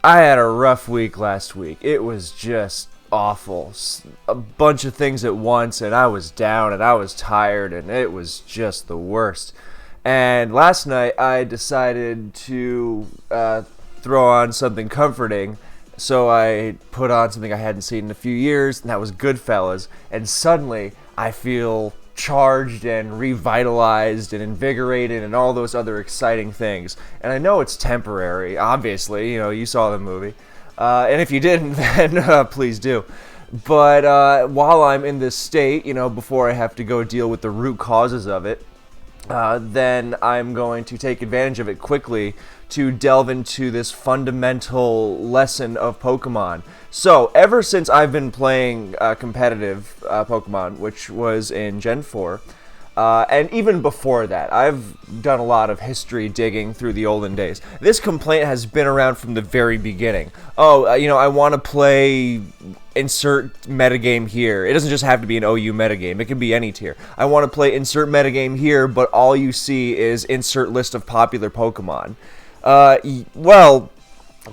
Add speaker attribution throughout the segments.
Speaker 1: I had a rough week last week. It was just awful. A bunch of things at once, and I was down, and I was tired, and it was just the worst. And last night, I decided to throw on something comforting, so I put on something I hadn't seen in a few years, and that was Goodfellas. And suddenly, I feel charged and revitalized and invigorated and all those other exciting things. And I know it's temporary, obviously. You saw the movie. And if you didn't, then please do. But while I'm in this state, before I have to go deal with the root causes of it, then I'm going to take advantage of it quickly to delve into this fundamental lesson of Pokemon. So, ever since I've been playing competitive Pokemon, which was in Gen 4, and even before that, I've done a lot of history digging through the olden days. This complaint has been around from the very beginning. I want to play insert metagame here. It doesn't just have to be an OU metagame. It can be any tier. I want to play insert metagame here, but all you see is insert list of popular Pokemon. Well,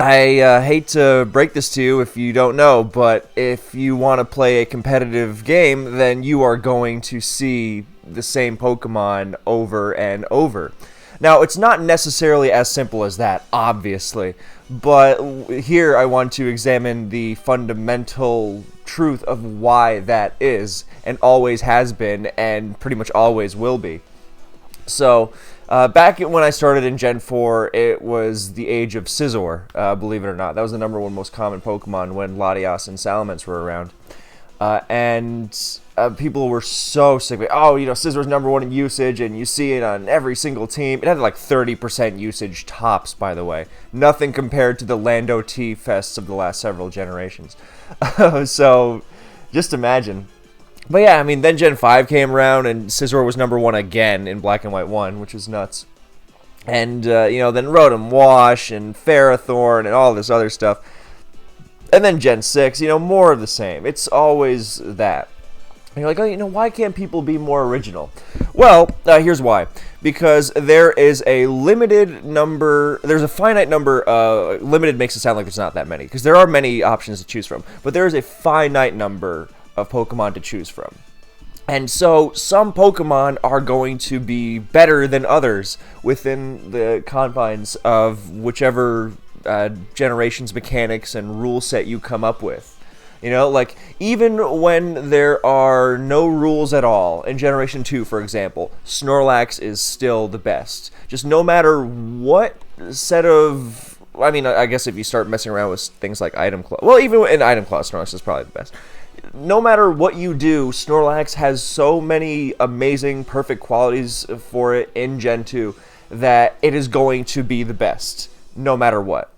Speaker 1: I hate to break this to you if you don't know, but if you want to play a competitive game, then you are going to see the same Pokemon over and over. Now, it's not necessarily as simple as that, obviously, but here I want to examine the fundamental truth of why that is, and always has been, and pretty much always will be. So, back when I started in Gen 4, it was the age of Scizor, believe it or not. That was the number one most common Pokemon when Latias and Salamence were around. People were so sick of it. Scissor's number one in usage, and you see it on every single team. It had like 30% usage tops, by the way. Nothing compared to the Lando T fests of the last several generations. So, just imagine. But yeah, then Gen 5 came around, and Scizor was number one again in Black and White 1, which is nuts. And, then Rotom Wash and Ferrothorn and all this other stuff. And then Gen 6, more of the same. It's always that. And you're like, why can't people be more original? Well, here's why. Because there is a limited number, there's a finite number, limited makes it sound like there's not that many, because there are many options to choose from, but there is a finite number of Pokemon to choose from. And so some Pokemon are going to be better than others within the confines of whichever generation's mechanics and rule set you come up with. Even when there are no rules at all, in Generation 2, for example, Snorlax is still the best. Just no matter what set of... I guess if you start messing around with things like Item Claw... Well, even in Item Claw, Snorlax is probably the best. No matter what you do, Snorlax has so many amazing, perfect qualities for it in Gen 2 that it is going to be the best, no matter what.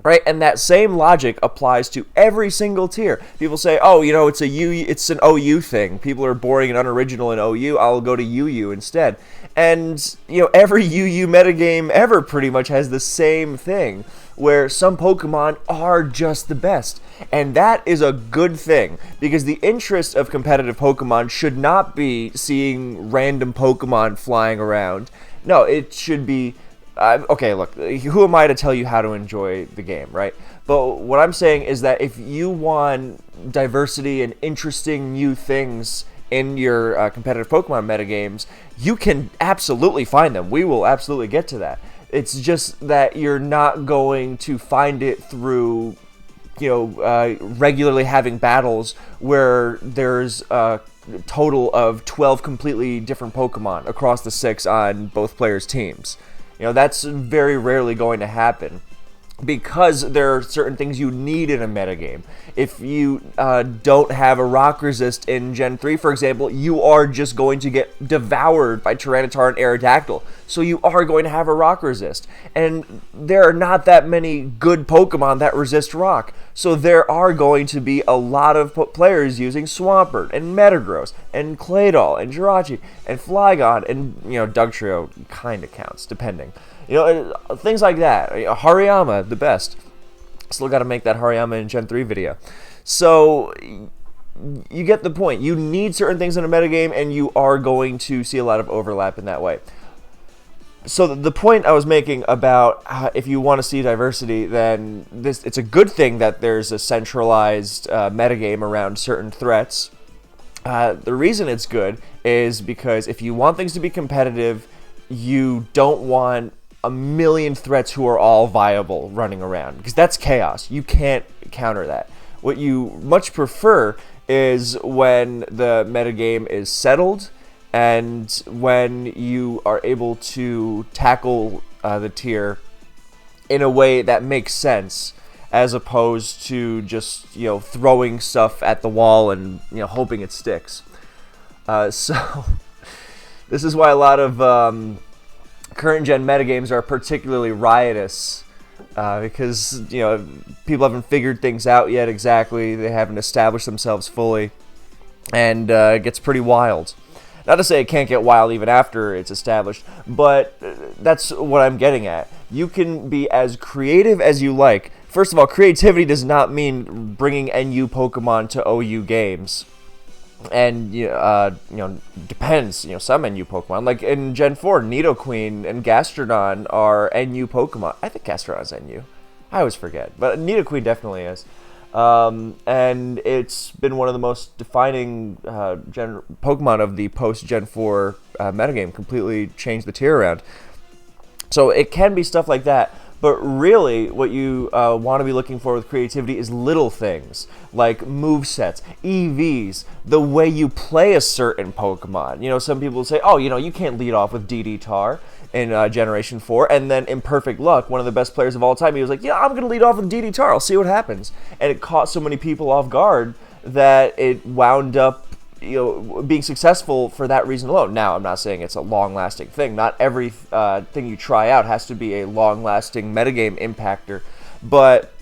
Speaker 1: Right, and that same logic applies to every single tier. People say, it's an OU thing. People are boring and unoriginal in OU. I'll go to UU instead. And, every UU metagame ever pretty much has the same thing, where some Pokemon are just the best. And that is a good thing, because the interest of competitive Pokemon should not be seeing random Pokemon flying around. No, it should be... okay, look, who am I to tell you how to enjoy the game, right? But what I'm saying is that if you want diversity and interesting new things in your competitive Pokemon metagames, you can absolutely find them. We will absolutely get to that. It's just that you're not going to find it through, regularly having battles where there's a total of 12 completely different Pokemon across the 6 on both players' teams. That's very rarely going to happen, because there are certain things you need in a metagame. If you don't have a rock resist in Gen 3, for example, you are just going to get devoured by Tyranitar and Aerodactyl. So you are going to have a rock resist. And there are not that many good Pokemon that resist rock. So there are going to be a lot of players using Swampert and Metagross and Claydol and Jirachi and Flygon and, Dugtrio kind of counts, depending. Things like that. Hariyama, the best. Still got to make that Hariyama in Gen 3 video. So, you get the point. You need certain things in a metagame, and you are going to see a lot of overlap in that way. So the point I was making about if you want to see diversity, then it's a good thing that there's a centralized metagame around certain threats. The reason it's good is because if you want things to be competitive, you don't want a million threats who are all viable running around, because that's chaos. You can't counter that. What you much prefer is when the metagame is settled and when you are able to tackle the tier in a way that makes sense, as opposed to just throwing stuff at the wall and hoping it sticks. So this is why a lot of current gen metagames are particularly riotous, because people haven't figured things out yet exactly. They haven't established themselves fully, and it gets pretty wild. Not to say it can't get wild even after it's established, but that's what I'm getting at. You can be as creative as you like. First of all, creativity does not mean bringing NU Pokemon to OU games. And, depends. Some NU Pokemon, like in Gen 4, Nidoqueen and Gastrodon are NU Pokemon. I think Gastrodon's NU. I always forget, but Nidoqueen definitely is. And it's been one of the most defining Pokemon of the post-Gen 4 metagame. Completely changed the tier around. So it can be stuff like that. But really, what you want to be looking for with creativity is little things, like movesets, EVs, the way you play a certain Pokemon. Some people say, oh, you can't lead off with DD Tar in Generation 4, and then Imperfect Luck, one of the best players of all time, he was like, I'm going to lead off with DD Tar, I'll see what happens. And it caught so many people off guard that it wound up being successful for that reason alone. Now, I'm not saying it's a long-lasting thing. Not every thing you try out has to be a long-lasting metagame impactor, but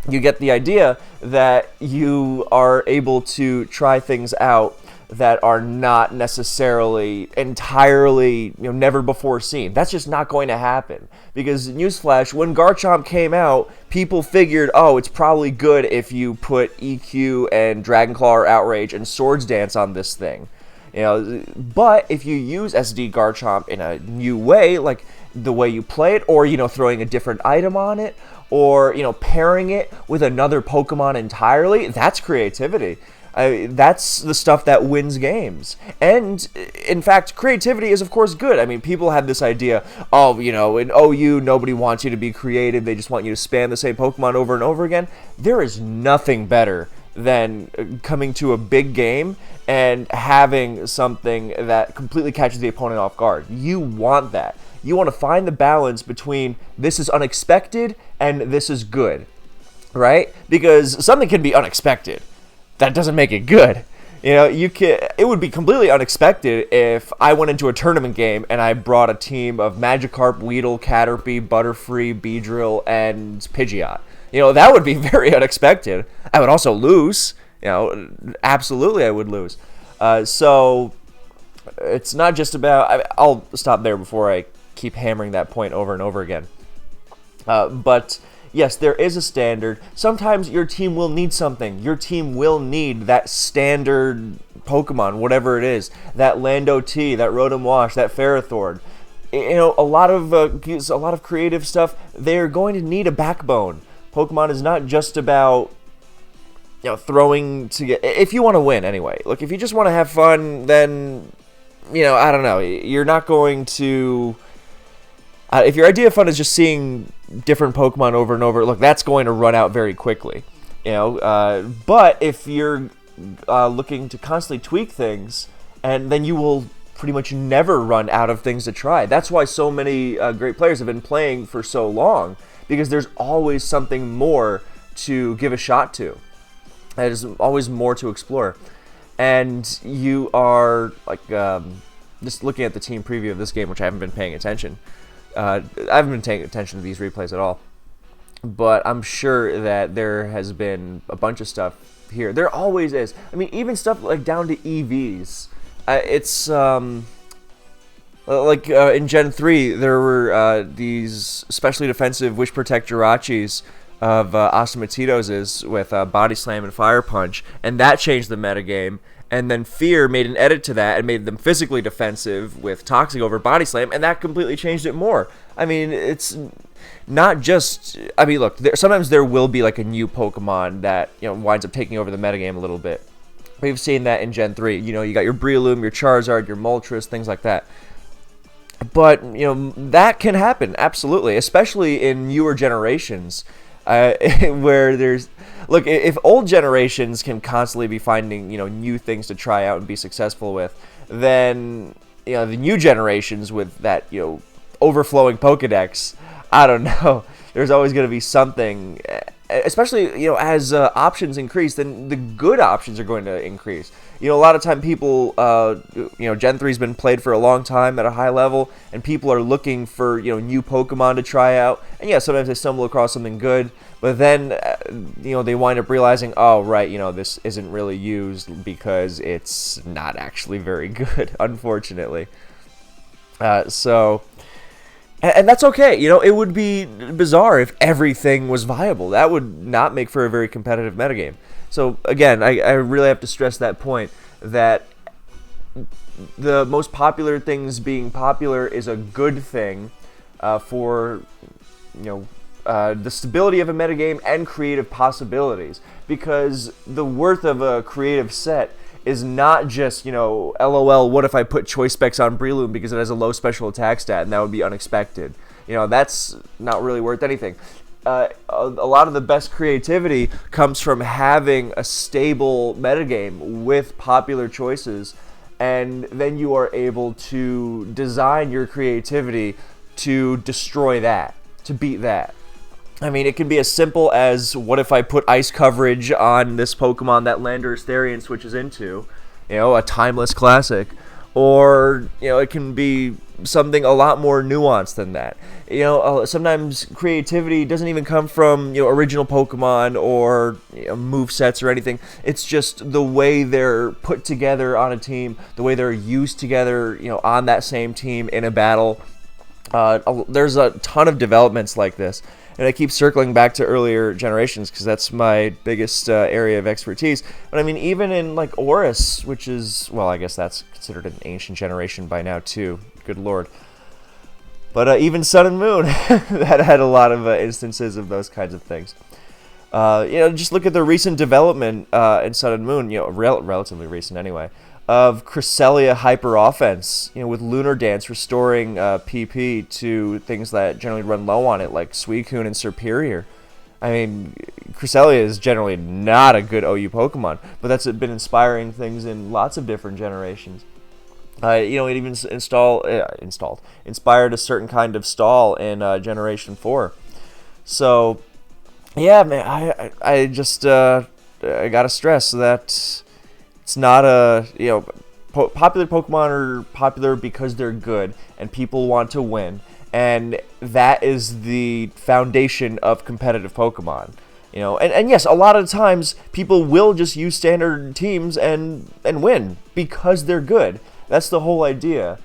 Speaker 1: you get the idea that you are able to try things out that are not necessarily entirely, never before seen. That's just not going to happen. Because, newsflash, when Garchomp came out, people figured, it's probably good if you put EQ and Dragonclaw or Outrage and Swords Dance on this thing. But if you use SD Garchomp in a new way, like the way you play it, or, throwing a different item on it, or, pairing it with another Pokemon entirely, that's creativity. That's the stuff that wins games. And, in fact, creativity is, of course, good. I mean, people have this idea, in OU, nobody wants you to be creative. They just want you to spam the same Pokemon over and over again. There is nothing better than coming to a big game and having something that completely catches the opponent off guard. You want that. You want to find the balance between this is unexpected and this is good, right? Because something can be unexpected. That doesn't make it good. It would be completely unexpected if I went into a tournament game and I brought a team of Magikarp, Weedle, Caterpie, Butterfree, Beedrill, and Pidgeot. That would be very unexpected. I would also lose. Absolutely I would lose. So it's not just about... I'll stop there before I keep hammering that point over and over again. But... yes, there is a standard. Sometimes your team will need something. Your team will need that standard Pokemon, whatever it is. That Lando T, that Rotom Wash, that Ferrothorn. A lot of creative stuff. They're going to need a backbone. Pokemon is not just about throwing to get. If you want to win, anyway. Look, if you just want to have fun, then I don't know. You're not going to. If your idea of fun is just seeing different Pokemon over and over, look, that's going to run out very quickly. But if you're looking to constantly tweak things, and then you will pretty much never run out of things to try. That's why so many great players have been playing for so long, because there's always something more to give a shot to. There's always more to explore. And you are, just looking at the team preview of this game, which I haven't been paying attention. I haven't been paying attention to these replays at all. But I'm sure that there has been a bunch of stuff here. There always is. I mean, even stuff like down to EVs. It's in Gen 3, there were these specially defensive Wish Protect Jirachis of Osamatitoses with Body Slam and Fire Punch, and that changed the metagame. And then Fear made an edit to that and made them physically defensive with Toxic over Body Slam, and that completely changed it more. I mean, it's not just... I mean, look, sometimes there will be like a new Pokemon that, winds up taking over the metagame a little bit. We've seen that in Gen 3. You got your Breloom, your Charizard, your Moltres, things like that. But, that can happen, absolutely, especially in newer generations, where there's... Look, if old generations can constantly be finding, new things to try out and be successful with, then, the new generations with that, overflowing Pokedex, I don't know. There's always going to be something, especially, as options increase, then the good options are going to increase. A lot of time people, Gen 3's been played for a long time at a high level, and people are looking for, new Pokemon to try out. And yeah, sometimes they stumble across something good, but then, they wind up realizing, oh, right, this isn't really used because it's not actually very good, unfortunately. And that's okay. It would be bizarre if everything was viable. That would not make for a very competitive metagame. So, again, I really have to stress that point, that the most popular things being popular is a good thing for, the stability of a metagame and creative possibilities. Because the worth of a creative set is not just, LOL, what if I put Choice Specs on Breloom because it has a low special attack stat, and that would be unexpected. That's not really worth anything. A lot of the best creativity comes from having a stable metagame with popular choices, and then you are able to design your creativity to destroy that, to beat that. I mean, it can be as simple as, what if I put ice coverage on this Pokemon that Landorus Therian switches into, a timeless classic. Or, it can be something a lot more nuanced than that. Sometimes creativity doesn't even come from, original Pokemon or movesets or anything. It's just the way they're put together on a team, the way they're used together, on that same team in a battle. There's a ton of developments like this. And I keep circling back to earlier generations because that's my biggest area of expertise. But I mean, even in like Oris, which is, well, I guess that's considered an ancient generation by now too. Good lord. But even Sun and Moon, that had a lot of instances of those kinds of things. Just look at the recent development in Sun and Moon, relatively recent anyway, of Cresselia Hyper Offense, with Lunar Dance restoring PP to things that generally run low on it, like Suicune and Serperior. I mean, Cresselia is generally not a good OU Pokemon, but that's been inspiring things in lots of different generations. It even inspired a certain kind of stall in Generation 4. So, yeah, man, I just I gotta stress that it's not popular Pokemon are popular because they're good and people want to win, and that is the foundation of competitive Pokemon. And yes, a lot of times people will just use standard teams and win because they're good. That's the whole idea.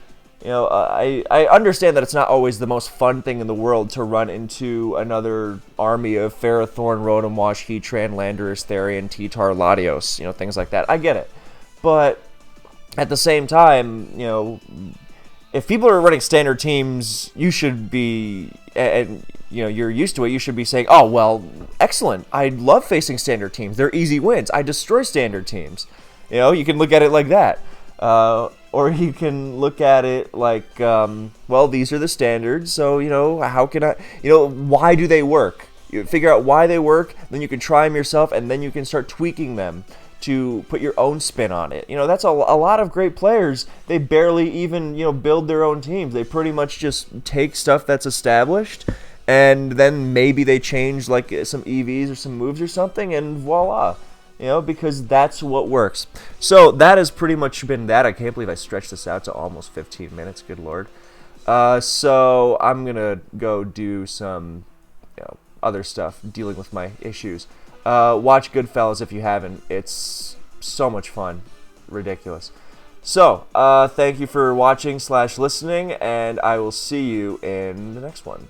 Speaker 1: I understand that it's not always the most fun thing in the world to run into another army of Ferrothorn, Rotom-Wash, Heatran, Landorus, Therian, T-Tar, Latios, things like that. I get it. But at the same time, if people are running standard teams, you should be, and you're used to it, you should be saying, oh, well, excellent. I love facing standard teams. They're easy wins. I destroy standard teams. You can look at it like that. Or you can look at it like, well, these are the standards, so, how can I, why do they work? You figure out why they work, then you can try them yourself, and then you can start tweaking them to put your own spin on it. That's a lot of great players. They barely even, build their own teams. They pretty much just take stuff that's established, and then maybe they change, like, some EVs or some moves or something, and voila. Because that's what works. So that has pretty much been that. I can't believe I stretched this out to almost 15 minutes. Good lord. So I'm going to go do some other stuff dealing with my issues. Watch Goodfellas if you haven't. It's so much fun. Ridiculous. So, thank you for watching / listening, and I will see you in the next one.